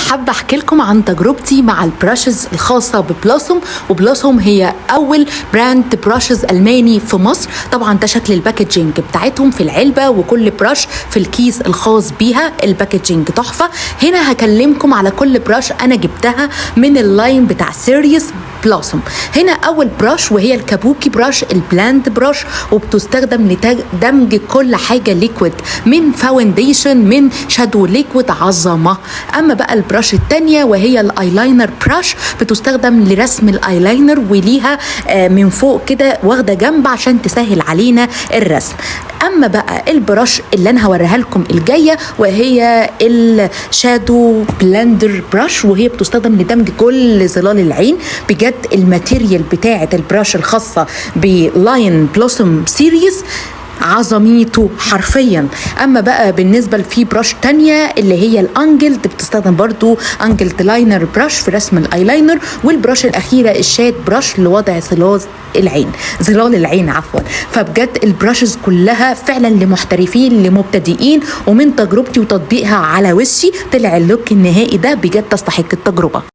حابه احكي لكم عن تجربتي مع البراشز الخاصه ببلوسوم. وبلوسوم هي اول براند براشز الماني في مصر. طبعا ده شكل الباكجينج بتاعتهم في العلبه، وكل براش في الكيس الخاص بيها. الباكجينج تحفه. هنا هكلمكم على كل براش انا جبتها من اللاين بتاع سيريس بلوسوم. هنا اول براش وهي الكابوكي براش البلاند براش، وبتستخدم لدمج كل حاجه ليكويد، من فاونديشن من شادو ليكويد عظمه. اما بقى البراش الثانيه وهي الايلاينر براش، بتستخدم لرسم الايلاينر، وليها من فوق كده واخده جنب عشان تسهل علينا الرسم. اما بقى البراش اللي انا هوريها لكم الجايه وهي الشادو بلندر براش، وهي بتستخدم لدمج كل ظلال العين. بجد الماتيريال بتاعه البراش الخاصه بلاين بلوسوم سيريز عظميته حرفيا. اما بقى بالنسبه لفي براش تانية اللي هي الانجلد، بتستخدم برضو انجلد لاينر براش في رسم الايلاينر. والبراش الاخيره الشاد براش لوضع ظلال العين عفوا. فبجد البراشز كلها فعلا لمحترفين لمبتدئين، ومن تجربتي وتطبيقها على وشي طلع اللوك النهائي ده بجد تستحق التجربه.